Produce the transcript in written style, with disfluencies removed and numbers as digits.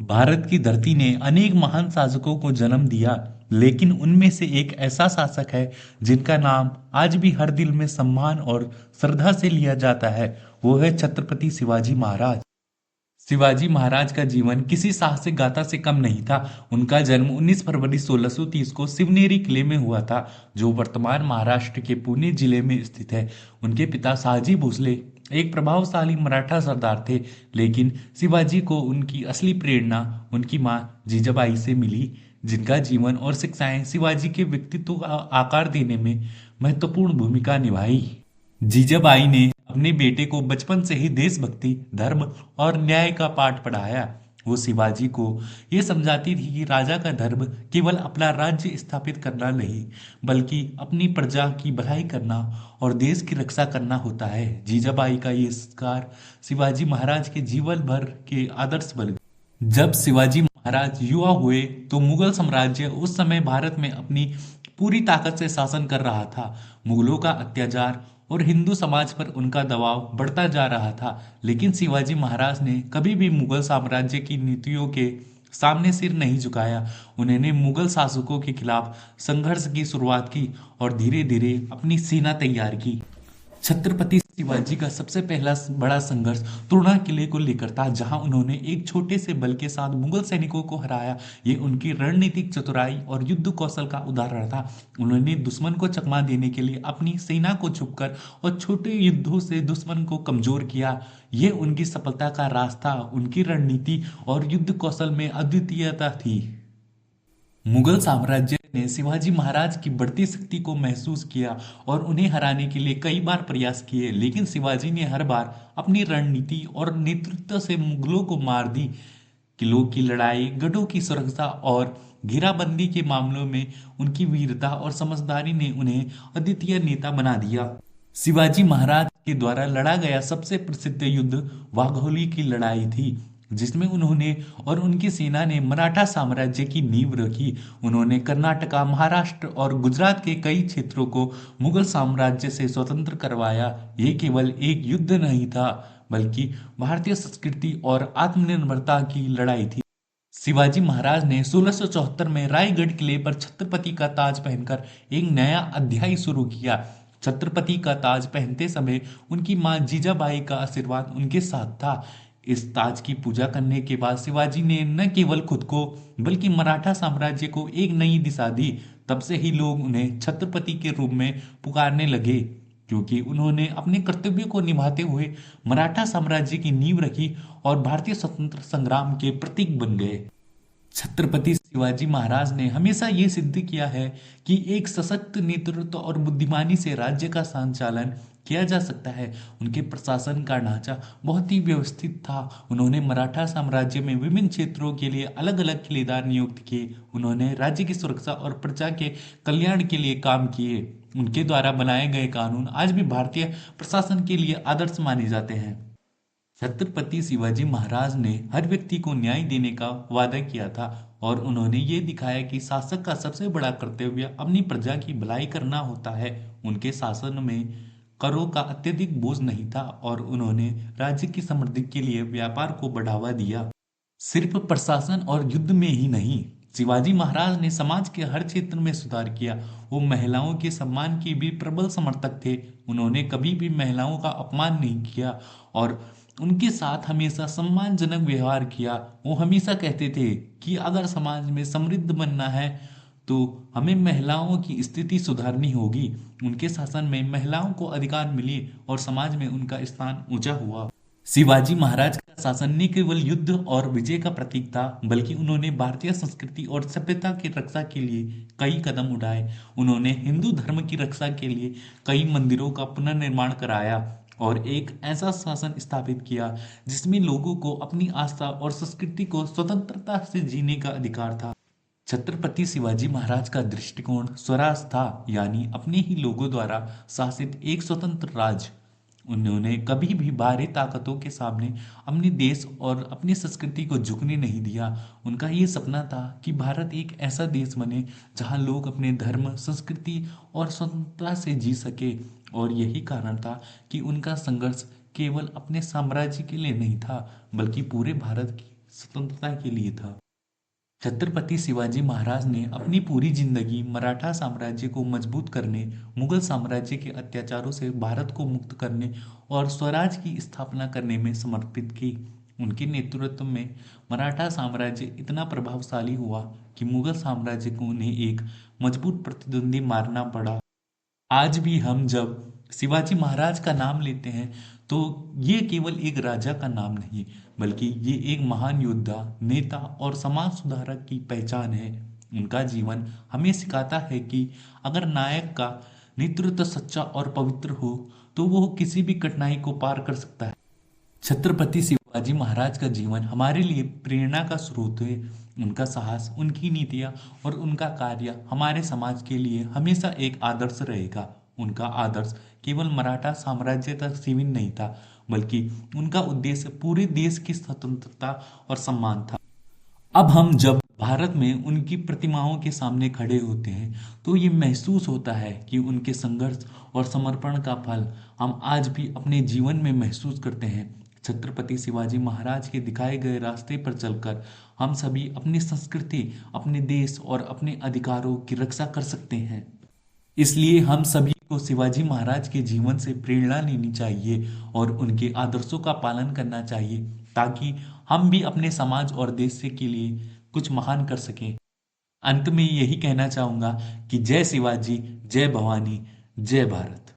भारत की धरती ने अनेक महान शासकों को जन्म दिया, लेकिन उनमें से एक ऐसा शासक है जिनका नाम आज भी हर दिल में सम्मान और श्रद्धा से लिया जाता है। वो है छत्रपति शिवाजी महाराज। शिवाजी महाराज का जीवन किसी साहसिक गाथा से कम नहीं था। उनका जन्म 19 फरवरी 1630 को शिवनेरी किले में हुआ था, जो वर्तमान महाराष्ट्र के पुणे जिले में स्थित है। उनके पिता शहाजी भोसले एक प्रभावशाली मराठा सरदार थे, लेकिन शिवाजी को उनकी असली प्रेरणा उनकी मां जीजाबाई से मिली, जिनका जीवन और शिक्षाएं शिवाजी के व्यक्तित्व को आकार देने में महत्वपूर्ण भूमिका निभाई। जीजाबाई ने अपने बेटे को बचपन से ही देशभक्ति, धर्म और न्याय का पाठ पढ़ाया। वो शिवाजी को ये समझाती थी कि राजा का धर्म केवल अपना राज्य स्थापित करना नहीं, बल्कि अपनी प्रजा की भलाई करना और देश की रक्षा करना होता है। जीजाबाई का ये संस्कार शिवाजी महाराज के जीवन भर के आदर्श बन गए। जब शिवाजी महाराज युवा हुए तो मुगल साम्राज्य उस समय भारत में अपनी पूरी ताकत से शासन कर रहा था। मुगलों का अत्याचार और हिंदू समाज पर उनका दबाव बढ़ता जा रहा था, लेकिन शिवाजी महाराज ने कभी भी मुगल साम्राज्य की नीतियों के सामने सिर नहीं झुकाया। उन्होंने मुगल शासकों के खिलाफ संघर्ष की शुरुआत की और धीरे धीरे अपनी सेना तैयार की। छत्रपति शिवाजी का सबसे पहला बड़ा संघर्ष तोरना किले को लेकर था, जहां उन्होंने एक छोटे से बल के साथ मुगल सैनिकों को हराया। ये उनकी रणनीतिक चतुराई और युद्ध कौशल का उदाहरण था। उन्होंने दुश्मन को चकमा देने के लिए अपनी सेना को छुपकर और छोटे युद्धों से दुश्मन को कमजोर किया। ये उनकी सफलता का राज था। उनकी रणनीति और युद्ध कौशल में अद्वितीयता थी। मुगल साम्राज्य ने शिवाजी महाराज की बढ़ती शक्ति को महसूस किया और उन्हें हराने के लिए कई बार प्रयास किए, लेकिन शिवाजी ने हर बार अपनी रणनीति और नेतृत्व से मुगलों को मार दी। किलों की लड़ाई, गढ़ों की सुरक्षा और घेराबंदी के मामलों में उनकी वीरता और समझदारी ने उन्हें अद्वितीय नेता बना दिया। शिवाजी महाराज के द्वारा लड़ा गया सबसे प्रसिद्ध युद्ध वाघोली की लड़ाई थी, जिसमें उन्होंने और उनकी सेना ने मराठा साम्राज्य की नींव रखी। उन्होंने कर्नाटका, महाराष्ट्र और गुजरात के कई क्षेत्रों को मुगल साम्राज्य से स्वतंत्र करवाया। ये केवल एक युद्ध नहीं था, बल्कि भारतीय संस्कृति और आत्मनिर्भरता की लड़ाई थी। शिवाजी महाराज ने 1674 में रायगढ़ किले पर छत्रपति का ताज पहनकर एक नया अध्याय शुरू किया। छत्रपति का ताज पहनते समय उनकी मां जीजाबाई का आशीर्वाद उनके साथ था। इस ताज की पूजा करने के बाद शिवाजी ने न केवल खुद को बल्कि मराठा साम्राज्य को एक नई दिशा दी। तब से ही लोग उन्हें छत्रपति के रूप में पुकारने लगे, क्योंकि उन्होंने अपने कर्तव्यों को निभाते हुए मराठा साम्राज्य की नींव रखी और भारतीय स्वतंत्र संग्राम के प्रतीक बन गए। छत्रपति शिवाजी महाराज ने हमेशा ये सिद्ध किया है कि एक सशक्त नेतृत्व और बुद्धिमानी से राज्य का संचालन किया जा सकता है। उनके प्रशासन का ढांचा बहुत ही व्यवस्थित था। उन्होंने मराठा साम्राज्य में विभिन्न क्षेत्रों के लिए अलग अलग किलेदार नियुक्त किए। उन्होंने राज्य की सुरक्षा और प्रजा के कल्याण के लिए काम किए। उनके द्वारा बनाए गए कानून आज भी भारतीय प्रशासन के लिए आदर्श माने जाते हैं। छत्रपति शिवाजी महाराज ने हर व्यक्ति को न्याय देने का वादा किया था और उन्होंने ये दिखाया कि शासक का सबसे बड़ा कर्तव्य अपनी प्रजा की भलाई करना होता है। उनके शासन में करों का अत्यधिक बोझ नहीं था और उन्होंने राज्य की समृद्धि के लिए व्यापार को बढ़ावा दिया। सिर्फ प्रशासन और युद्ध में ही नहीं, शिवाजी महाराज ने समाज के हर क्षेत्र में सुधार किया। वो महिलाओं के सम्मान के भी प्रबल समर्थक थे। उन्होंने कभी भी महिलाओं का अपमान नहीं किया और उनके साथ हमेशा सम्मानजनक व्यवहार किया। वो हमेशा कहते थे कि अगर समाज में समृद्ध बनना है तो हमें महिलाओं की स्थिति सुधारनी होगी। उनके शासन में महिलाओं को अधिकार मिले और समाज में उनका स्थान ऊंचा हुआ। शिवाजी महाराज का शासन न केवल युद्ध और विजय का प्रतीक था, बल्कि उन्होंने भारतीय संस्कृति और सभ्यता की रक्षा के लिए कई कदम उठाए। उन्होंने हिंदू धर्म की रक्षा के लिए कई मंदिरों का पुनर्निर्माण कराया और एक ऐसा शासन स्थापित किया जिसमें लोगों को अपनी आस्था और संस्कृति को स्वतंत्रता से जीने का अधिकार था। छत्रपति शिवाजी महाराज का दृष्टिकोण स्वराज था, यानी अपने ही लोगों द्वारा शासित एक स्वतंत्र राज्य। उन्होंने कभी भी बाहरी ताकतों के सामने अपने देश और अपनी संस्कृति को झुकने नहीं दिया। उनका ये सपना था कि भारत एक ऐसा देश बने जहां लोग अपने धर्म, संस्कृति और स्वतंत्रता से जी सके। और यही कारण था कि उनका संघर्ष केवल अपने साम्राज्य के लिए नहीं था, बल्कि पूरे भारत की स्वतंत्रता के लिए था। छत्रपति शिवाजी महाराज ने अपनी पूरी जिंदगी मराठा साम्राज्य को मजबूत करने, मुगल साम्राज्य के अत्याचारों से भारत को मुक्त करने और स्वराज की स्थापना करने में समर्पित की। उनके नेतृत्व में मराठा साम्राज्य इतना प्रभावशाली हुआ कि मुगल साम्राज्य को उन्हें एक मजबूत प्रतिद्वंदी मारना पड़ा। आज भी हम जब शिवाजी महाराज का नाम लेते हैं तो ये केवल एक राजा का नाम नहीं, बल्कि ये एक महान योद्धा, नेता और समाज सुधारक की पहचान है। उनका जीवन हमें सिखाता है कि अगर नायक का नेतृत्व सच्चा और पवित्र हो तो वो किसी भी कठिनाई को पार कर सकता है। छत्रपति शिवाजी महाराज का जीवन हमारे लिए प्रेरणा का स्रोत है। उनका साहस, उनकी नीतियां और उनका कार्य हमारे समाज के लिए हमेशा एक आदर्श रहेगा। उनका आदर्श केवल मराठा साम्राज्य तक सीमित नहीं था, बल्कि उनका उद्देश्य पूरे देश की स्वतंत्रता और सम्मान था। अब हम जब भारत में उनकी प्रतिमाओं के सामने खड़े होते हैं तो ये महसूस होता है कि उनके संघर्ष और समर्पण का फल हम आज भी अपने जीवन में महसूस करते हैं। छत्रपति शिवाजी महाराज के दिखाए गए रास्ते पर चलकर हम सभी अपनी संस्कृति, अपने देश और अपने अधिकारों की रक्षा कर सकते हैं। इसलिए हम सभी को शिवाजी महाराज के जीवन से प्रेरणा लेनी चाहिए और उनके आदर्शों का पालन करना चाहिए, ताकि हम भी अपने समाज और देश से के लिए कुछ महान कर सकें। अंत में यही कहना चाहूंगा कि जय शिवाजी, जय भवानी, जय भारत।